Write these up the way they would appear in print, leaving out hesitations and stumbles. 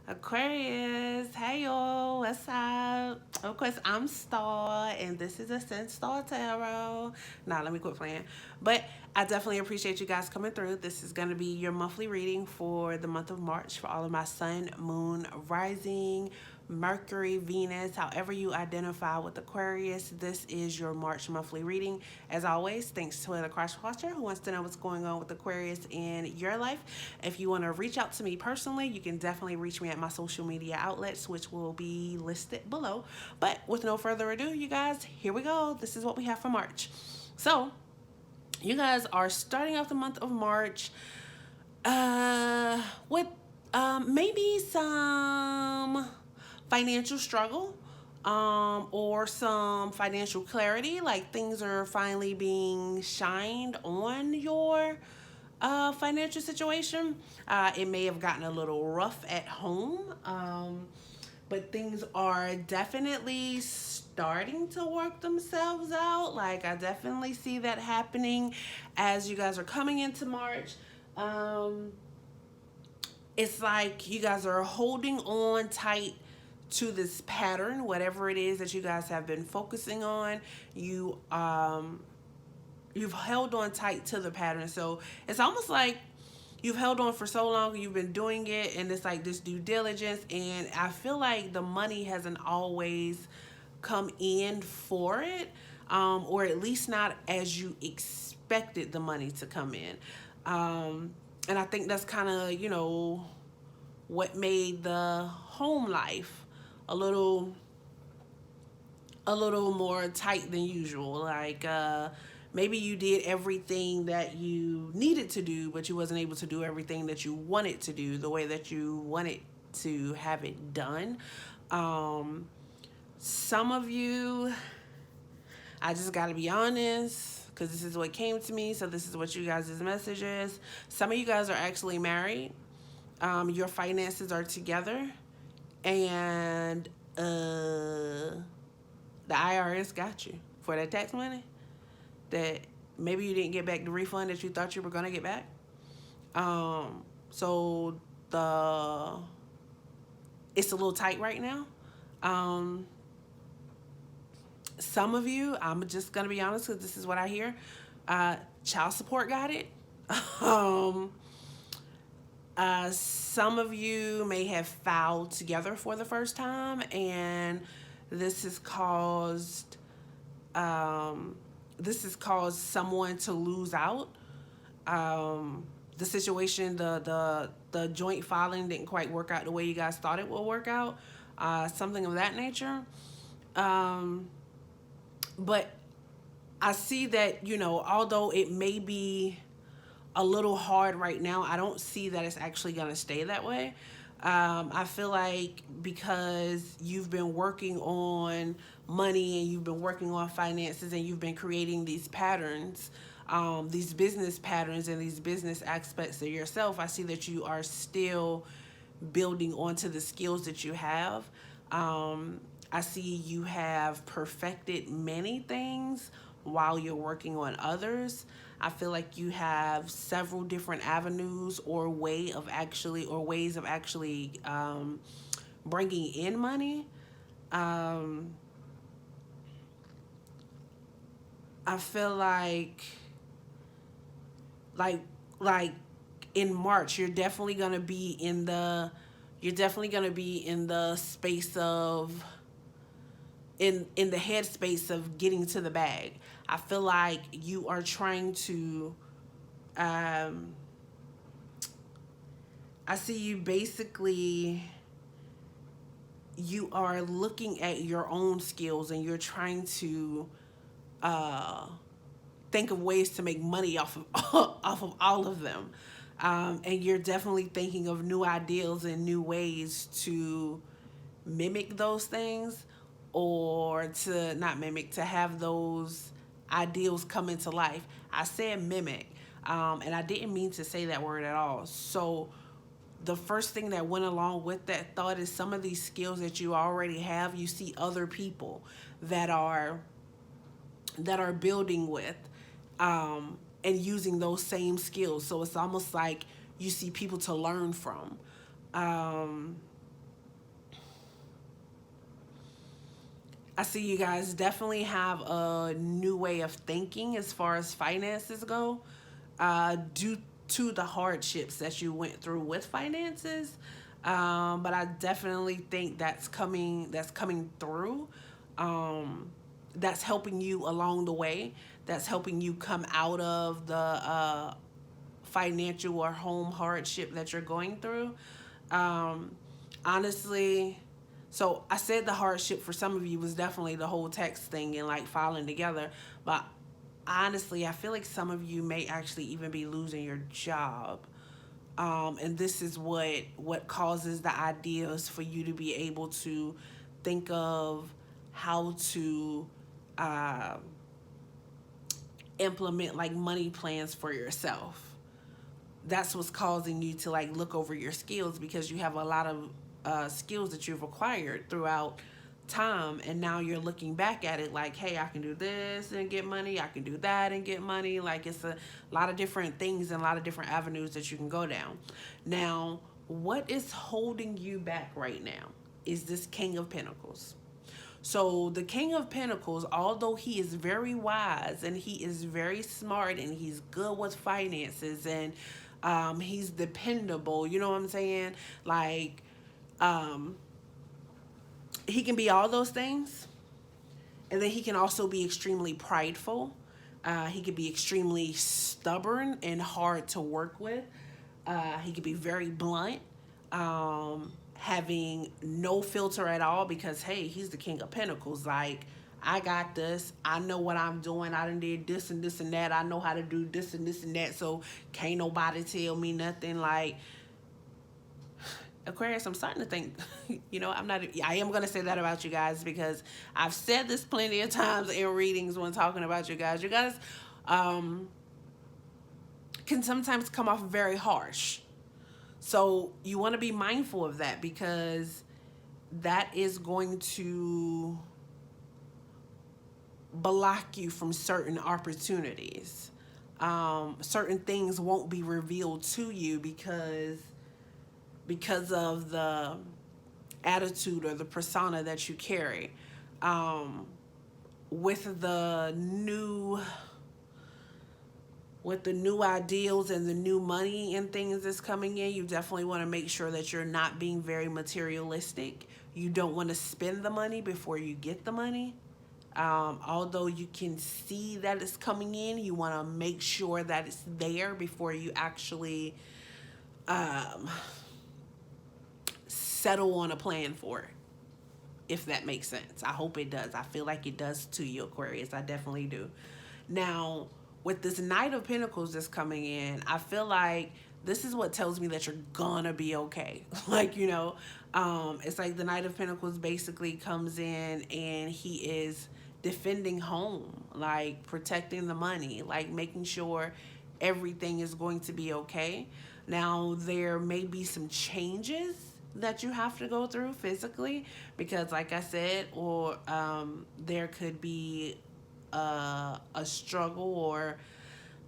Aquarius, hey y'all, what's up? Of course, I'm Star, and this is AscendStar Tarot. Nah, let me quit playing. But I definitely appreciate you guys coming through. This is going to be your monthly reading for the month of March for all of my Sun, Moon, Rising, Mercury, Venus, however you identify with Aquarius. This is your March monthly reading. As always, thanks to the crush watcher who wants to know what's going on with Aquarius in your life. If you want to reach out to me personally, you can definitely reach me at my social media outlets, which will be listed below. But with no further ado, you guys, here we go. This is what we have for March. So, you guys are starting off the month of March with maybe some financial struggle or some financial clarity, like things are finally being shined on your financial situation. It may have gotten a little rough at home, but things are definitely starting to work themselves out. Like, I definitely see that happening as you guys are coming into March. Um, it's like you guys are holding on tight to this pattern, whatever it is that you guys have been focusing on. You've held on tight to the pattern. So it's almost like you've held on for so long, you've been doing it, and it's like this due diligence. And I feel like the money hasn't always come in for it, or at least not as you expected the money to come in. And I think that's kind of, what made the home life a little more tight than usual. Like, maybe you did everything that you needed to do, but you wasn't able to do everything that you wanted to do the way that you wanted to have it done. Um, some of you, I just got to be honest, because this is what came to me. So this is what you guys' message is. Some of you guys are actually married. Your finances are together, and the IRS got you for that tax money that maybe you didn't get back the refund that you thought you were gonna get back. So the it's a little tight right now. Um, some of you, I'm just gonna be honest because this is what I hear. Child support got it. um, some of you may have filed together for the first time, and this has caused um, someone to lose out. The situation, the joint filing didn't quite work out the way you guys thought it would work out. Something of that nature. Um, but I see that, although it may be a little hard right now, I don't see that it's actually going to stay that way. I feel like because you've been working on money and you've been working on finances and you've been creating these patterns, these business patterns and these business aspects of yourself, I see that you are still building onto the skills that you have. I see you have perfected many things while you're working on others. I feel like you have several different avenues or ways of actually bringing in money. Um, I feel like like in March, you're definitely gonna be in the space of in the headspace of getting to the bag. I feel like you are trying to. Um, I see you basically. You are looking at your own skills and you're trying to uh, think of ways to make money off of off of all of them, and you're definitely thinking of new ideals and new ways to mimic those things, or to not mimic, to have those ideals come into life. I said mimic, and I didn't mean to say that word at all. So the first thing that went along with that thought is some of these skills that you already have, you see other people that are building with, and using those same skills. So it's almost like you see people to learn from. Um, I see you guys definitely have a new way of thinking as far as finances go, due to the hardships that you went through with finances. But I definitely think that's coming. That's coming through. Um, that's helping you along the way. That's helping you come out of the financial or home hardship that you're going through. Um, Honestly, so I said the hardship for some of you was definitely the whole text thing and like filing together. But honestly, I feel like some of you may actually even be losing your job. And this is what causes the ideas for you to be able to think of how to uh, implement like money plans for yourself. That's what's causing you to like look over your skills, because you have a lot of skills that you've acquired throughout time, and now you're looking back at it like, hey, I can do this and get money, I can do that and get money. Like, it's a lot of different things and a lot of different avenues that you can go down. Now, what is holding you back right now is this King of Pentacles. So the King of Pentacles, although he is very wise and he is very smart and he's good with finances, and he's dependable, you know what I'm saying? Like, um, he can be all those things, and then he can also be extremely prideful. He can be extremely stubborn and hard to work with. He can be very blunt, having no filter at all, because hey, he's the King of Pentacles. Like, I got this. I know what I'm doing. I done did this and this and that. I know how to do this and this and that. So can't nobody tell me nothing. Like, Aquarius, I'm starting to think, I am going to say that about you guys, because I've said this plenty of times in readings when talking about you guys. You guys um, can sometimes come off very harsh. So you want to be mindful of that, because that is going to block you from certain opportunities. Certain things won't be revealed to you because of the attitude or the persona that you carry. Um, with the new ideals and the new money and things that's coming in, you definitely want to make sure that you're not being very materialistic. You don't want to spend the money before you get the money. Although you can see that it's coming in, you want to make sure that it's there before you actually um, settle on a plan for it, if that makes sense. I hope it does. I feel like it does to you, Aquarius. I definitely do. Now, with this Knight of Pentacles that's coming in, I feel like this is what tells me that you're gonna be okay. Like, it's like the Knight of Pentacles basically comes in and he is defending home, like protecting the money, like making sure everything is going to be okay. Now, there may be some changes that you have to go through physically, because like I said, or there could be a struggle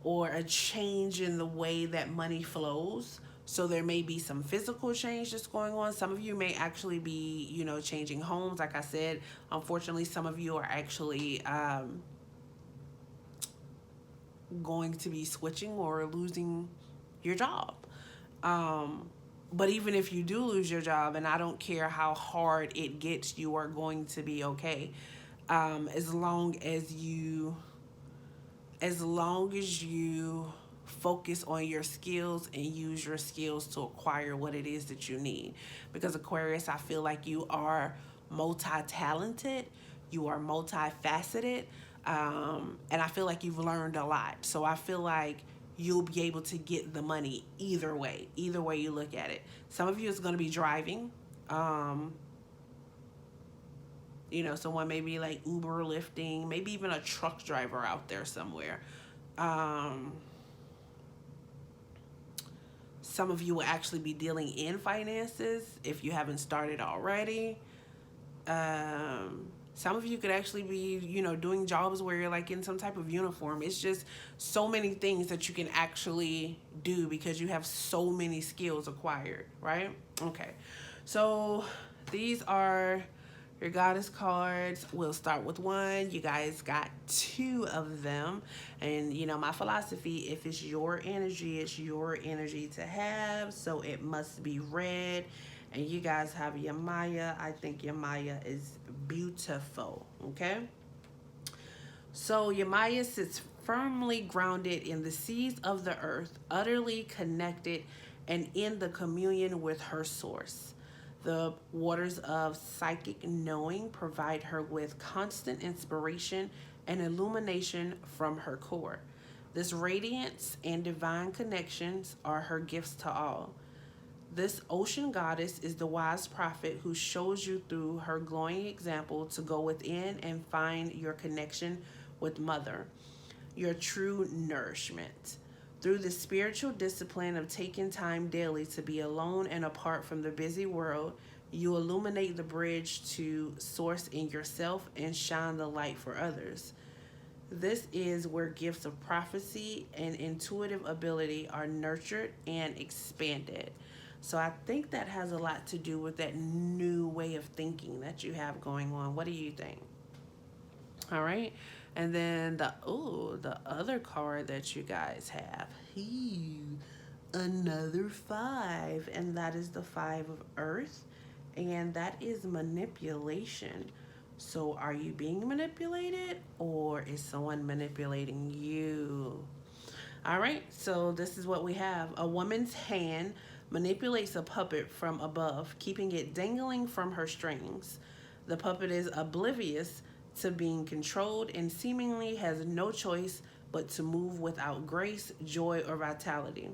or a change in the way that money flows. So there may be some physical change that's going on. Some of you may actually be, changing homes. Like I said, unfortunately, some of you are actually going to be switching or losing your job. But even if you do lose your job, and I don't care how hard it gets, you are going to be okay. As long as you focus on your skills and use your skills to acquire what it is that you need. Because Aquarius, I feel like you are multi-talented, you are multifaceted, and I feel like you've learned a lot. So I feel like you'll be able to get the money either way you look at it. Some of you is going to be driving. Someone may be like Uber, lifting, maybe even a truck driver out there somewhere. Some of you will actually be dealing in finances if you haven't started already. Some of you could actually be, doing jobs where you're like in some type of uniform. It's just so many things that you can actually do because you have so many skills acquired, right? Okay. So these are Your goddess cards, we'll start with one. You guys got two of them. And you know, my philosophy, if it's your energy to have. So it must be red. And you guys have your Maya. I think your Maya is beautiful. Okay. So your Maya sits firmly grounded in the seas of the earth, utterly connected and in the communion with her source. The waters of psychic knowing provide her with constant inspiration and illumination from her core. This radiance and divine connections are her gifts to all. This ocean goddess is the wise prophet who shows you through her glowing example to go within and find your connection with Mother, your true nourishment. Through the spiritual discipline of taking time daily to be alone and apart from the busy world, you illuminate the bridge to source in yourself and shine the light for others. This is where gifts of prophecy and intuitive ability are nurtured and expanded. So I think that has a lot to do with that new way of thinking that you have going on. What do you think? All right. And then the other card that you guys have. Another five. And that is the five of earth. And that is manipulation. So are you being manipulated or is someone manipulating you? All right, so this is what we have. A woman's hand manipulates a puppet from above, keeping it dangling from her strings. The puppet is oblivious to being controlled and seemingly has no choice but to move without grace, joy, or vitality.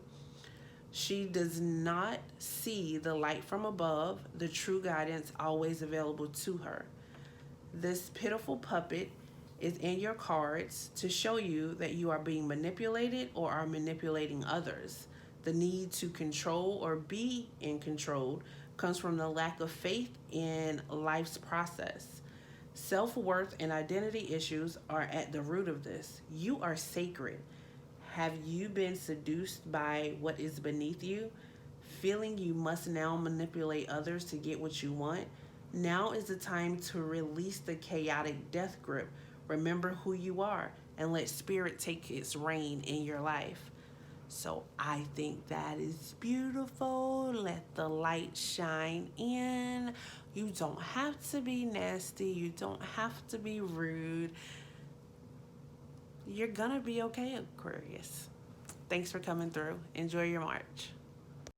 She does not see the light from above, the true guidance always available to her. This pitiful puppet is in your cards to show you that you are being manipulated or are manipulating others. The need to control or be in control comes from the lack of faith in life's process. Self worth and identity issues are at the root of this. You are sacred. Have you been seduced by what is beneath you? Feeling you must now manipulate others to get what you want? Now is the time to release the chaotic death grip. Remember who you are and let spirit take its reign in your life. So I think that is beautiful. Let the light shine in. You don't have to be nasty. You don't have to be rude. You're gonna be okay, Aquarius. Thanks for coming through. Enjoy your March.